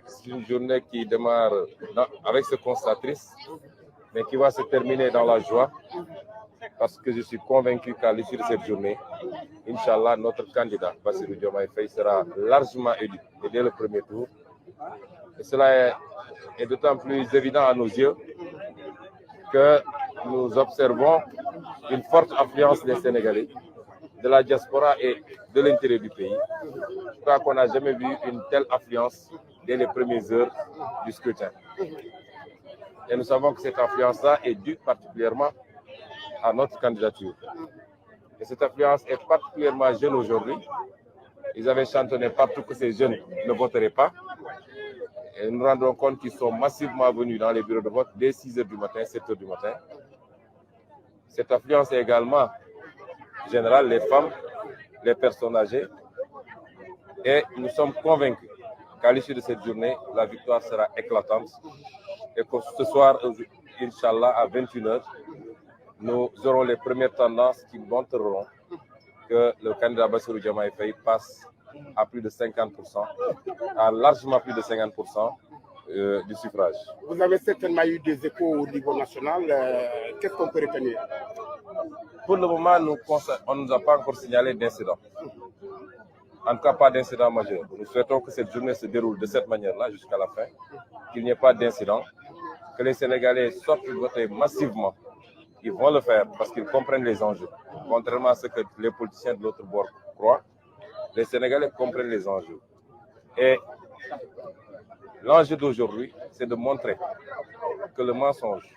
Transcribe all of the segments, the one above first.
C'est une journée qui démarre avec ce constat triste, mais qui va se terminer dans la joie, parce que je suis convaincu qu'à l'issue de cette journée, Inch'Allah, notre candidat, Bassirou Diomaye Faye, sera largement élu, et dès le premier tour. Et cela est d'autant plus évident à nos yeux que nous observons une forte affluence des Sénégalais, de la diaspora et de l'intérieur du pays. Je crois qu'on n'a jamais vu une telle affluence dès les premières heures du scrutin. Et nous savons que cette affluence-là est due particulièrement à notre candidature. Et cette affluence est particulièrement jeune aujourd'hui. Ils avaient chantonné partout que ces jeunes ne voteraient pas. Et nous nous rendons compte qu'ils sont massivement venus dans les bureaux de vote dès 6 h du matin, 7 h du matin. Cette affluence est également générale, les femmes, les personnes âgées. Et nous sommes convaincus qu'à l'issue de cette journée, la victoire sera éclatante. Et que ce soir, Inch'Allah, à 21 h, nous aurons les premières tendances qui montreront que le candidat Bassirou Diomaye Faye passe à plus de 50%, à largement plus de 50% du suffrage. Vous avez certainement eu des échos au niveau national. Qu'est-ce qu'on peut retenir? Pour le moment, on ne nous a pas encore signalé d'incident. En tout cas, pas d'incident majeur. Nous souhaitons que cette journée se déroule de cette manière-là jusqu'à la fin, qu'il n'y ait pas d'incident, que les Sénégalais sortent voter massivement. Ils vont le faire parce qu'ils comprennent les enjeux. Contrairement à ce que les politiciens de l'autre bord croient, les Sénégalais comprennent les enjeux. Et l'enjeu d'aujourd'hui, c'est de montrer que le mensonge,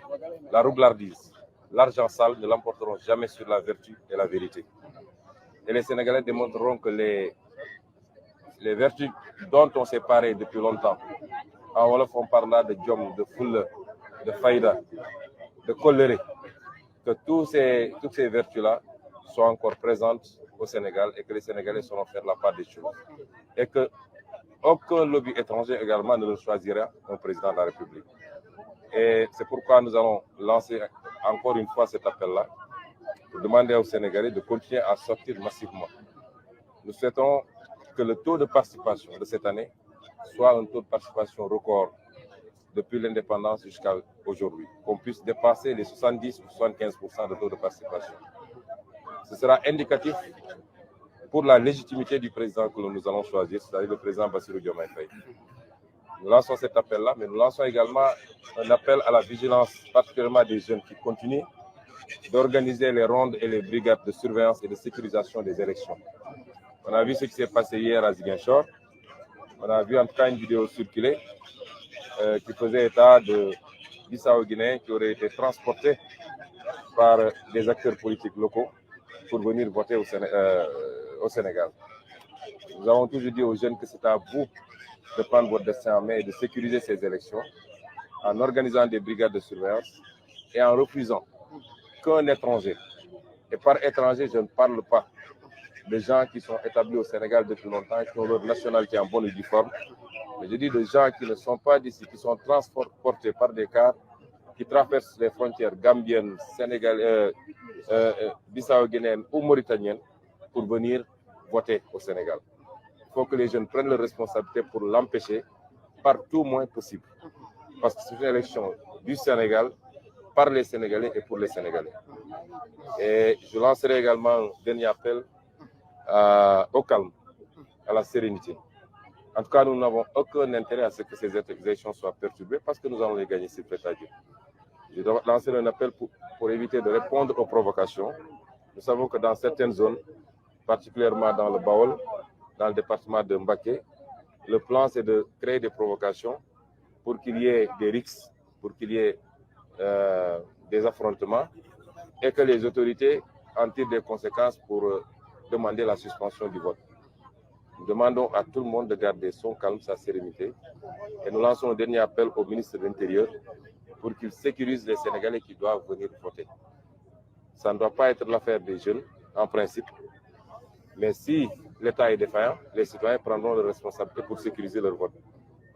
la roublardise, l'argent sale ne l'emporteront jamais sur la vertu et la vérité. Et les Sénégalais démontreront que les vertus dont on s'est paré depuis longtemps, en Wolof on parle là de Djom, de Foule, de Faïda, de Coléré, que toutes ces vertus-là sont encore présentes au Sénégal et que les Sénégalais sauront faire la part des choses. Et qu'aucun lobby étranger également ne le choisira comme président de la République. Et c'est pourquoi nous allons lancer encore une fois cet appel-là pour demander aux Sénégalais de continuer à sortir massivement. Nous souhaitons que le taux de participation de cette année soit un taux de participation record depuis l'indépendance jusqu'à aujourd'hui, qu'on puisse dépasser les 70 ou 75% de taux de participation. Ce sera indicatif pour la légitimité du président que nous allons choisir, c'est-à-dire le président Bassirou Diomaye Faye. Nous lançons cet appel-là, mais nous lançons également un appel à la vigilance, particulièrement des jeunes qui continuent d'organiser les rondes et les brigades de surveillance et de sécurisation des élections. On a vu ce qui s'est passé hier à Ziguinchor. On a vu en tout cas une vidéo circuler qui faisait état de Bissau-Guinéens qui auraient été transportés par des acteurs politiques locaux pour venir voter au Sénégal. Nous avons toujours dit aux jeunes que c'est à vous de prendre votre destin en main et de sécuriser ces élections en organisant des brigades de surveillance et en refusant qu'un étranger, et par étranger je ne parle pas de gens qui sont établis au Sénégal depuis longtemps, qui ont leur nationalité en bonne et due forme, mais je dis de gens qui ne sont pas d'ici, qui sont transportés par des cars qui traversent les frontières gambiennes, sénégalaises, bissau-guinéennes ou mauritaniennes pour venir voter au Sénégal. Il faut que les jeunes prennent leurs responsabilités pour l'empêcher par tout moyen possible. Parce que c'est une élection du Sénégal, par les Sénégalais et pour les Sénégalais. Et je lancerai également un dernier appel au calme, à la sérénité. En tout cas, nous n'avons aucun intérêt à ce que ces élections soient perturbées parce que nous allons les gagner, s'il plaît à Dieu. Je dois lancer un appel pour éviter de répondre aux provocations. Nous savons que dans certaines zones, particulièrement dans le Baol, dans le département de Mbaké, le plan c'est de créer des provocations pour qu'il y ait des rixes, pour qu'il y ait des affrontements et que les autorités en tirent des conséquences pour demander la suspension du vote. Nous demandons à tout le monde de garder son calme, sa sérénité et nous lançons un dernier appel au ministre de l'Intérieur pour qu'il sécurise les Sénégalais qui doivent venir voter. Ça ne doit pas être l'affaire des jeunes, en principe, mais si l'État est défaillant, les citoyens prendront leurs responsabilités pour sécuriser leur vote.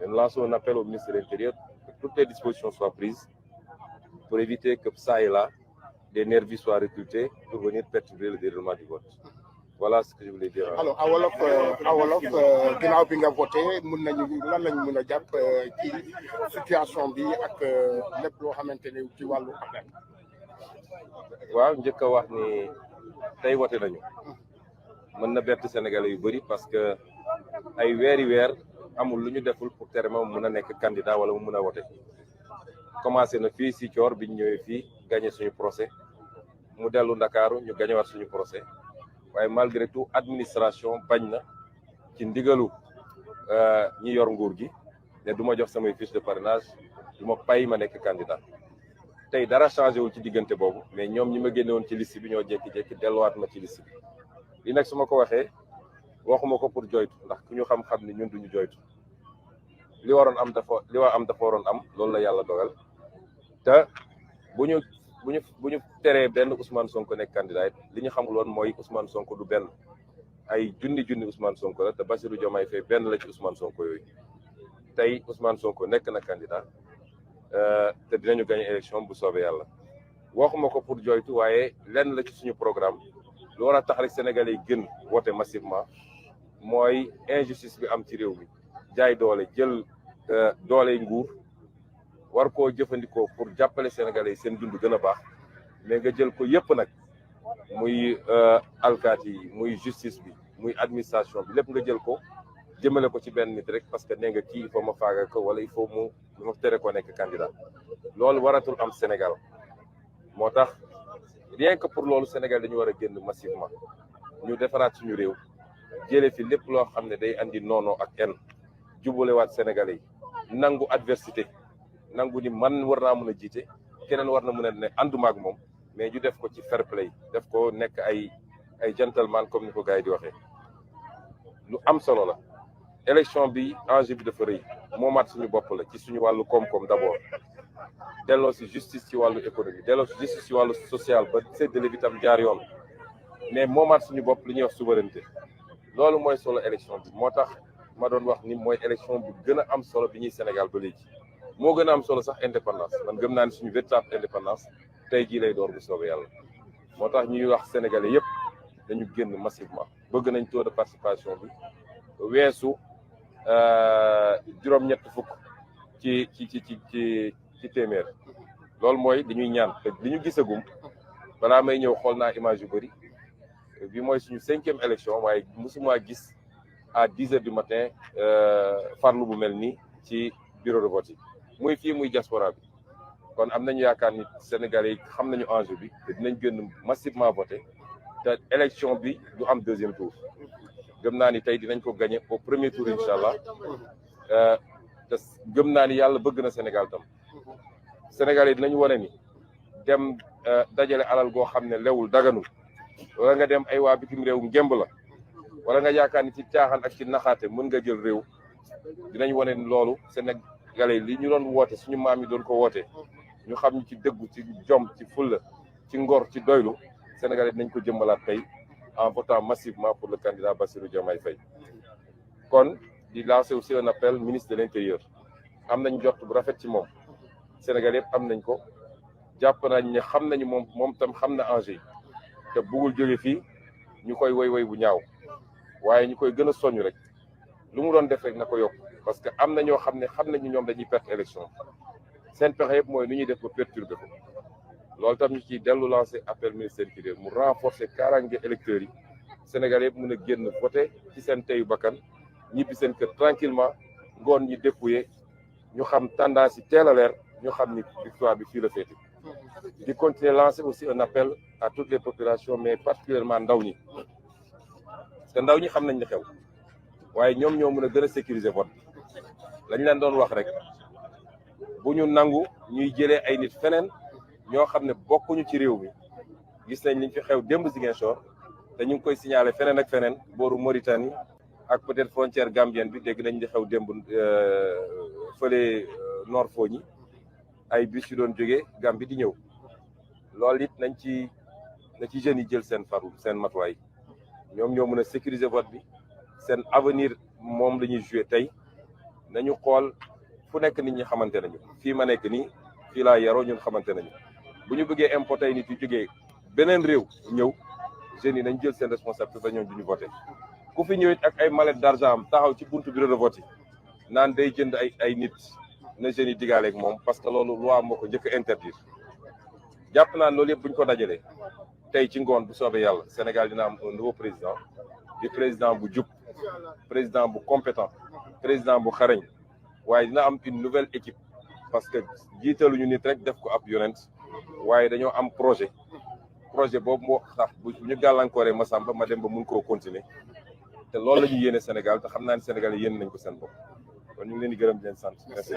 Et nous lançons un appel au ministre de l'Intérieur pour que toutes les dispositions soient prises pour éviter que ça et là, des nervis soient recrutés pour venir perturber le déroulement du vote. voilà ce que je voulais dire. alors à wolof ginnaaw bi nga voté mun nañu lan lañ mun a jàpp ci situation bi ak lépp loo xamante ne ci wàllu appel. waaw njëkk a wax ni tey voté nañu mën na bett Sénégalais yu bëri parce que ay weer amul lu ñu deful pour tere ma mun a nekk candidat wala mu mun a voté commencé na fii si Coor bi ñu ñëwee fii gagné suñu procès mu dellu Ndakaaru ñu gagné suñu procès waaye malgré tout administration bañ na ci ndigalu ñi yor nguur gi ne du ma jox samay fiche de parrainage du ma pay ma nekk candidat tey dara changé wul ci diggante boobu mais ñoom ñi ma génne woon ci liste bi ñoo jékki-jékki delluwaat ma ci liste bi li nag su ma ko waxee waxuma ko pour joytu ndax ku ñu xam-xam ni ñun duñu joytu li war am dafa waroon am loolu la yàlla dogal te bu ñu teree benn Ousmane Sonko nekk candidat li ñu xamul woon mooy Ousmane Sonko du benn ay junni Ousmane Sonko la te Bassirou Diomaye Faye benn la ci Ousmane Sonko yooyu tey Ousmane Sonko nekk na candidat te dinañu gagné élection bu soobee yàlla waxuma ko pour joytu waaye lenn la ci suñu programme lu war a tax rek Sénégalais yi gën voté massivement mooy injustice bi am ci réew mi jaay doole jël doole nguur war koo jëfandikoo pour jàppale Sénégalais yi seen dund gën a baax mais nga jël ko yëpp nag muy alkaati yi muy justice bi muy administration bi lépp nga jël ko jëmale ko ci benn nit rek parce que nee nga kii il faut ma faaga ko wala il faut ma tere ko nekk candidat loolu waratul am Sénégal moo tax rien que pour loolu Sénégal dañu war a génn massivement ñu defaraat suñu réew jëlee fi lépp loo xam ne day andi noonoo ak en jubalewaat Sénégalais yi nangu adversité nangu ni man war naa mën a jiite keneen war na mën a ne ànduma ak moom mais ñu def ko ci fair play def ko nekk ay gentleman comme ni ko gars yi di waxee lu am solo la. élection bi enjeu bi dafa rëy moomaat suñu bopp la ci suñu wàllu koom-koom d'abord delloo si justice ci wàllu économie delloo si justice ci wàllu social ba séddale bi tam jaar yoon mais moomaat suñu bopp li ñuy wax souveraineté loolu mooy solo élection bi moo tax ma doon wax ni mooy élection bu gën a am solo bi ñuy Sénégal ba léegi moo gën a am solo sax indépendance man gëm naa ni suñu véritable indépendance tey jii lay door bu soobee yàlla moo tax ñuy wax sénégalais yëpp dañu génn massivement bëgg nañ taux de participation bi weesu juróom-ñett fukk ci téeméer loolu mooy li ñuy ñaan te li ñu gisagum balaa may ñëw xool naa image yu bëri bi mooy suñu 5e élection waaye mosuma gis à 10 heures du matin farlu bu mel nii ci bureau de vote yi muy fii muy diaspora bi kon am nañu yaakaar ni Sénégalais yi xam nañu enjeu bi te dinañ gën massivement voté te élection bi du am 2e tour gëm naa ni tey dinañ ko gagné au premier tour incha allah te gëm naa ni yàlla bëgg na Sénégal tam Sénégal yi dinañ wane ni dem dajale alal goo xam ne lewul daganul wala nga dem ay waa bitim réew ngemb la wala nga yaakaar ni ci caaxaan ak ci naxaate mën nga jël réew dinañ wane ni loolu Sénégalais li ñu doon woote suñu maam yi doon ko woote ñu xam ni ci dëggu ci jom ci fulla ci ngor ci doylu Sénégalais dinañ ko jëmmalaat tey en votant massivement pour le candidat Bassirou Diomaye Faye kon di lancer aussi un appel ministre de l'Intérieur am nañ jot bu rafet ci moom Sénégal yëpp am nañ ko jàpp nañ ne xam nañu moom tam xam na enjeu yi te bëggul jóge fii ñu koy woy bu ñaaw waaye ñu koy gën a soññ rek lu mu doon def rek na ko yokk parce que am na ñoo xam ne xam nañu ñoom dañuy perte élection seen pexe yëpp mooy nu ñuy def ba perturber ko loolu tam ñu ciy dellu lancer appel ministre de l'Intérieur mu renforcer kaaraange électeurs yi Sénégal yëpp mën a génn voter ci seen teyu bakkan ñibbi seen kër tranquillement ngoon ñi dépouiller ñu xam tendance yi teel a leer ñu xam ni victoire bi fii la féete di continuer lancer aussi un appel à toutes les populations mais particulièrement ndaw ñi parce que ndaw ñi xam nañ li xew waaye ñoom ñoo mën a gën a sécuriser vote lañ leen doon wax rek bu ñu nangu ñuy jëlee ay nit feneen ñoo xam ne bokkuñu ci réew mi gis nañ liñ fi xew démb Ziguinchor te ñu ngi koy signaler feneen ak feneen booru Mauritanie ak peut-être frontière gambienne bi dégg nañ di xew démb fële Nord Fogny ay bus yu doon jógee Gambie di ñëw loolu it na ci jeunes yi jël seen farlu seen matuwaay ñoom ñoo mën a sécuriser vote bi seen avenir moom la ñuy jouer tey nañu xool fu nekk nit ñi xamante nañu fii ma nekk nii fii laa yaroo ñun xamante nañu bu ñu bëggee importer nit yu jógee beneen réew ñëw jeunes yi nañ jël seen responsabilité ba ñoom duñu voté ku fi ñëwit ak ay mallette d'argent am taxaw ci buntu bureau de vote yi naan day jënd ay nit na jeunes yi digaaleeg moom parce que loolu loi moo ko njëkk a interdire jàpp naa loolu yëpp bu ñu ko dajalee tey ci ngoon bu soobee yàlla Sénégal dina am un nouveau président di président bu jub président bu compétent président bu xarañ waaye dina am une nouvelle équipe parce que jiitaluñu nit rek def ko ab yonent waaye dañoo am projet boobu moo tax bu ñu gàllankooree Massamba ma dem ba mun koo continuer te loolu la ñu yéene Sénégal te xam naa ne Sénégal yéene nañ ko seen bopp kon ñu ngi leen di gërëm di leen sant merci.